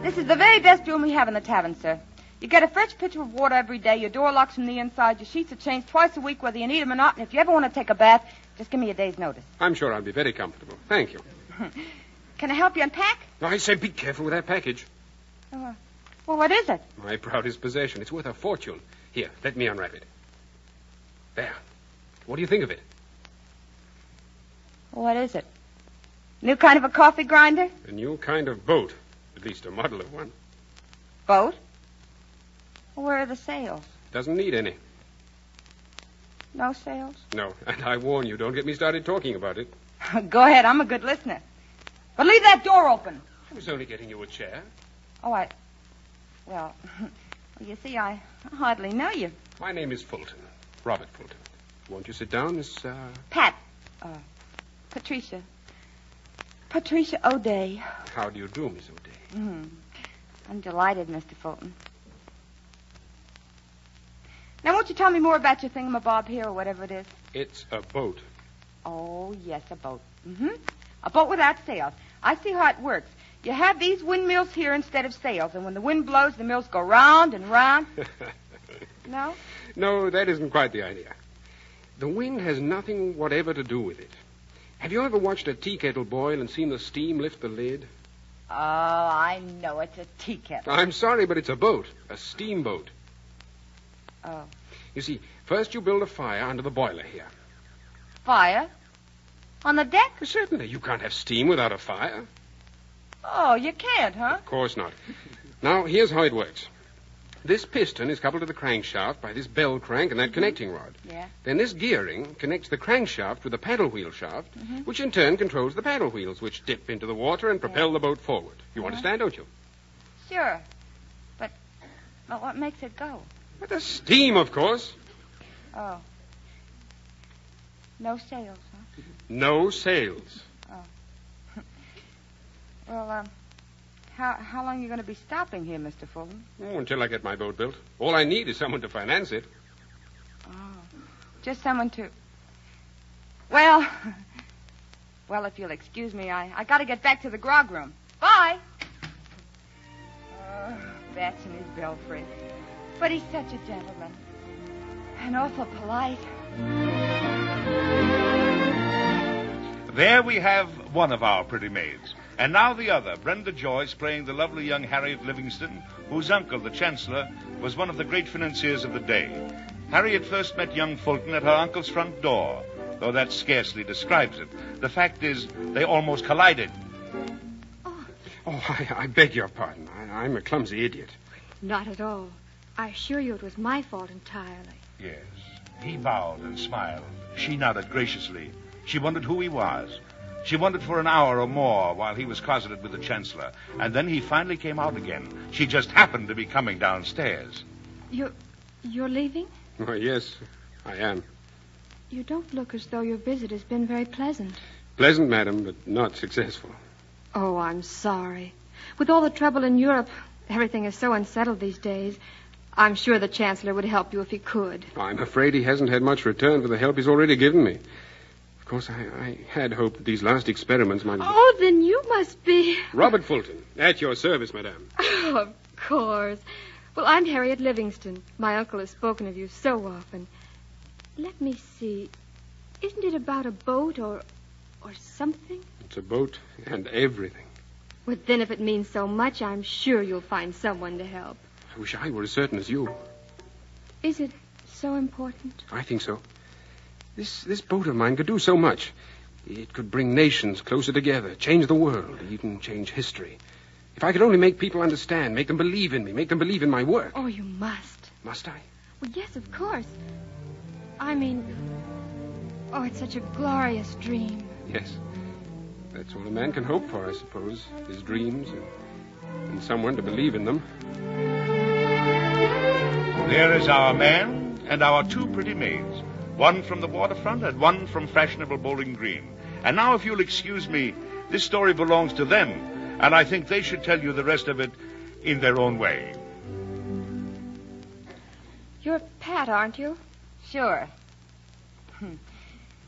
This is the very best room we have in the tavern, sir. You get a fresh pitcher of water every day, your door locks from the inside, your sheets are changed twice a week whether you need them or not, and if you ever want to take a bath, just give me a day's notice. I'm sure I'll be very comfortable. Thank you. Can I help you unpack? I say be careful with that package. Well, what is it? My proudest possession. It's worth a fortune. Here, let me unwrap it. There. What do you think of it? What is it? New kind of a coffee grinder? A new kind of boat. At least a model of one. Boat? Where are the sails? Doesn't need any. No sails? No, and I warn you, don't get me started talking about it. Go ahead, I'm a good listener. But leave that door open. I was only getting you a chair. Oh, well, you see, I hardly know you. My name is Fulton. Robert Fulton. Won't you sit down, Miss, Patricia. Patricia O'Day. How do you do, Miss O'Day? I'm delighted, Mr. Fulton. Now, won't you tell me more about your thingamabob here, or whatever it is? It's a boat. Oh, yes, a boat. A boat without sails. I see how it works. You have these windmills here instead of sails, and when the wind blows, the mills go round and round. No? No, that isn't quite the idea. The wind has nothing whatever to do with it. Have you ever watched a tea kettle boil and seen the steam lift the lid? Oh, I know. It's a tea kettle. I'm sorry, but it's a boat. A steamboat. Oh. You see, first you build a fire under the boiler here. Fire? On the deck? Certainly. You can't have steam without a fire. Oh, you can't, huh? Of course not. Now, here's how it works. This piston is coupled to the crankshaft by this bell crank and that connecting rod. Yeah. Then this gearing connects the crankshaft with the paddle wheel shaft, which in turn controls the paddle wheels, which dip into the water and propel the boat forward. You understand, don't you? Sure. But what makes it go? The steam, of course. Oh. No sails, huh? No sails. Oh. Well, how long are you going to be stopping here, Mr. Fulton? Oh, until I get my boat built. All I need is someone to finance it. Oh. Just someone to... Well, if you'll excuse me, I got to get back to the grog room. Bye. That's in his belfry. But he's such a gentleman. And awful polite. There we have one of our pretty maids. And now the other, Brenda Joyce, playing the lovely young Harriet Livingston, whose uncle, the Chancellor, was one of the great financiers of the day. Harriet first met young Fulton at her uncle's front door, though that scarcely describes it. The fact is, they almost collided. Oh, I beg your pardon. I'm a clumsy idiot. Not at all. I assure you it was my fault entirely. Yes. He bowed and smiled. She nodded graciously. She wondered who he was. She wondered for an hour or more while he was closeted with the Chancellor. And then he finally came out again. She just happened to be coming downstairs. You're leaving? Oh, yes, I am. You don't look as though your visit has been very pleasant. Pleasant, madam, but not successful. Oh, I'm sorry. With all the trouble in Europe, everything is so unsettled these days. I'm sure the Chancellor would help you if he could. I'm afraid he hasn't had much return for the help he's already given me. Of course, I had hoped that these last experiments might... Oh, then you must be... Robert Fulton, at your service, madame. Oh, of course. Well, I'm Harriet Livingston. My uncle has spoken of you so often. Let me see. Isn't it about a boat or something? It's a boat and everything. Well, then if it means so much, I'm sure you'll find someone to help. I wish I were as certain as you. Is it so important? I think so. This boat of mine could do so much. It could bring nations closer together, change the world, even change history. If I could only make people understand, make them believe in me, make them believe in my work. Oh, you must. Must I? Well, yes, of course. I mean, it's such a glorious dream. Yes. That's all a man can hope for, I suppose. His dreams and someone to believe in them. There is our man and our two pretty maids. One from the waterfront and one from fashionable Bowling Green. And now, if you'll excuse me, this story belongs to them, and I think they should tell you the rest of it in their own way. You're Pat, aren't you? Sure.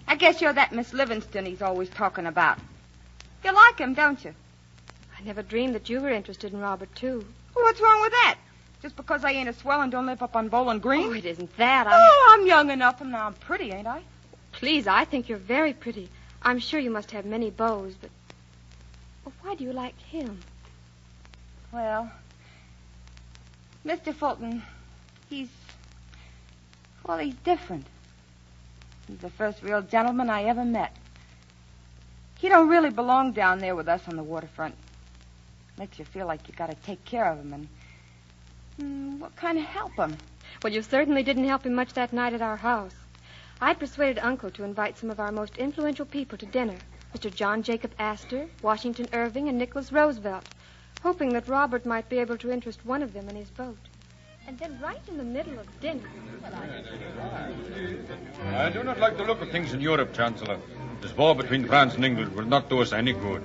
I guess you're that Miss Livingston he's always talking about. You like him, don't you? I I never dreamed that you were interested in Robert, too. Well, what's wrong with that? Just because I ain't a swell and don't live up on Bowling Green? Oh, it isn't that. I'm young enough and now I'm pretty, ain't I? Please, I think you're very pretty. I'm sure you must have many beaux, but... Well, why do you like him? Well, Mr. Fulton, he's different. He's the first real gentleman I ever met. He don't really belong down there with us on the waterfront. Makes you feel like you got to take care of him and what kind of help him? Well, you certainly didn't help him much that night at our house. I persuaded Uncle to invite some of our most influential people to dinner. Mr. John Jacob Astor, Washington Irving, and Nicholas Roosevelt, hoping that Robert might be able to interest one of them in his boat. And then right in the middle of dinner... I do not like the look of things in Europe, Chancellor. This war between France and England will not do us any good.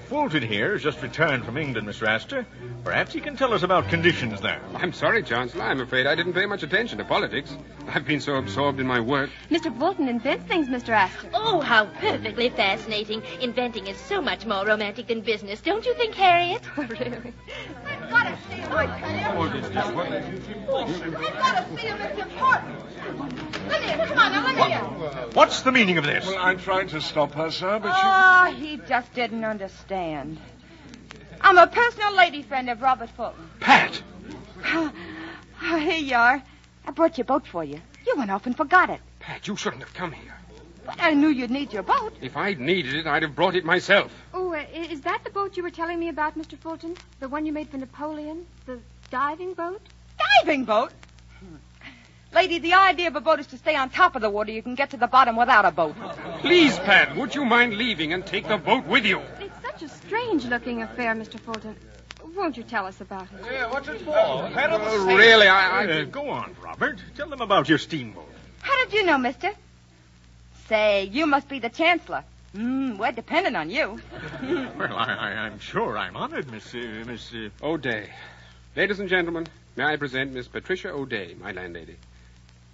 Fulton here has just returned from England, Mr. Astor. Perhaps he can tell us about conditions there. I'm sorry, Chancellor. I'm afraid I didn't pay much attention to politics. I've been so absorbed in my work. Mr. Fulton invents things, Mr. Astor. Oh, how perfectly fascinating. Inventing is so much more romantic than business. Don't you think, Harriet? Really? I've got to see him. I've got to see him. It's important. Come here. Come on, now let me hear. What's the meaning of this? Well, I'm trying to stop her, sir, but he just didn't understand. I'm a personal lady friend of Robert Fulton. Pat! Here you are. I brought your boat for you. You went off and forgot it. Pat, you shouldn't have come here. But I knew you'd need your boat. If I'd needed it, I'd have brought it myself. Oh, is that the boat you were telling me about, Mr. Fulton? The one you made for Napoleon? The diving boat? Diving boat? Lady, the idea of a boat is to stay on top of the water. You can get to the bottom without a boat. Please, Pat, would you mind leaving and take the boat with you? It's such a strange-looking affair, Mr. Fulton. Won't you tell us about it? Yeah, what's it for? Really, I... Go on, Robert. Tell them about your steamboat. How did you know, mister? Say, you must be the Chancellor. We're dependent on you. Well, I'm sure I'm honored, Miss... O'Day. Ladies and gentlemen, may I present Miss Patricia O'Day, my landlady.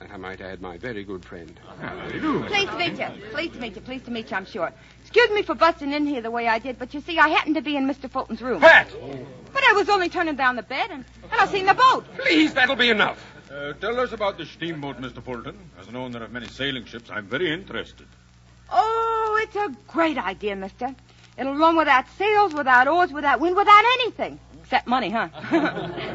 And I might add, my very good friend. Pleased to meet you. Pleased to meet you. Pleased to meet you, I'm sure. Excuse me for busting in here the way I did, but you see, I happened to be in Mr. Fulton's room. Pat! But I was only turning down the bed, and I seen the boat. Please, that'll be enough. Tell us about the steamboat, Mr. Fulton. As an owner of many sailing ships, I'm very interested. Oh, it's a great idea, mister. It'll run without sails, without oars, without wind, without anything. Except money, huh?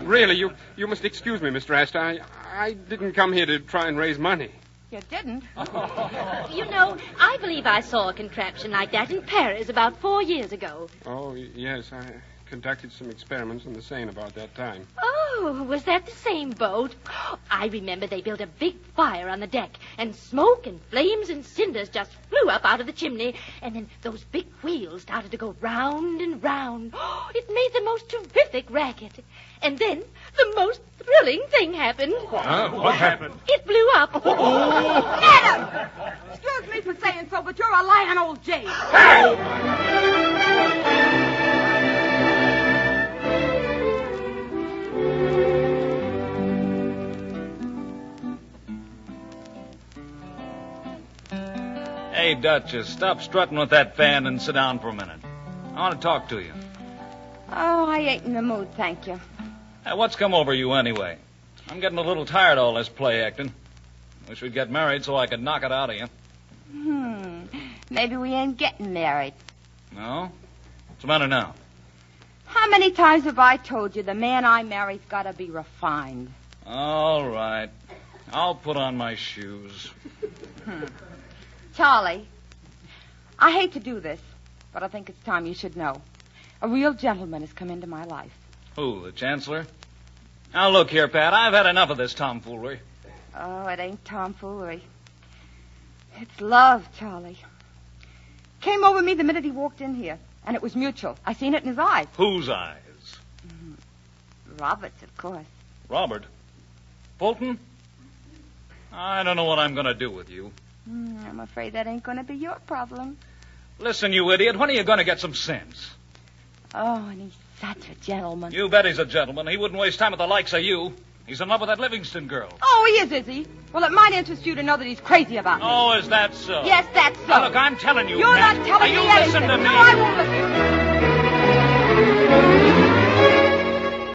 Really, you must excuse me, Mr. Astor. I didn't come here to try and raise money. You didn't? You know, I believe I saw a contraption like that in Paris about 4 years ago. Oh, yes, I conducted some experiments in the Seine about that time. Oh, was that the same boat? I remember they built a big fire on the deck, and smoke and flames and cinders just flew up out of the chimney, and then those big wheels started to go round and round. It made the most terrific racket. And then the most thrilling thing happened. What happened? It blew up. Madam! Excuse me for saying so, but you're a lying old jade. Hey, Duchess, stop strutting with that fan and sit down for a minute. I want to talk to you. Oh, I ain't in the mood, thank you. Hey, what's come over you anyway? I'm getting a little tired of all this play acting. Wish we'd get married so I could knock it out of you. Maybe we ain't getting married. No? What's the matter now? How many times have I told you the man I marry's got to be refined? All right. I'll put on my shoes. Charlie, I hate to do this, but I think it's time you should know. A real gentleman has come into my life. Who, the Chancellor? Now, look here, Pat. I've had enough of this tomfoolery. Oh, it ain't tomfoolery. It's love, Charlie. Came over me the minute he walked in here, and it was mutual. I seen it in his eyes. Whose eyes? Robert's, of course. Robert? Fulton? I don't know what I'm going to do with you. I'm afraid that ain't going to be your problem. Listen, you idiot, when are you going to get some sense? Oh, and he's such a gentleman. You bet he's a gentleman. He wouldn't waste time with the likes of you. He's in love with that Livingston girl. Oh, he is he? Well, it might interest you to know that he's crazy about me. Oh, is that so? Yes, that's so. Now, look, I'm telling you, You're Pat. not telling now, me you anything. listen to me. No, I won't listen. Bye.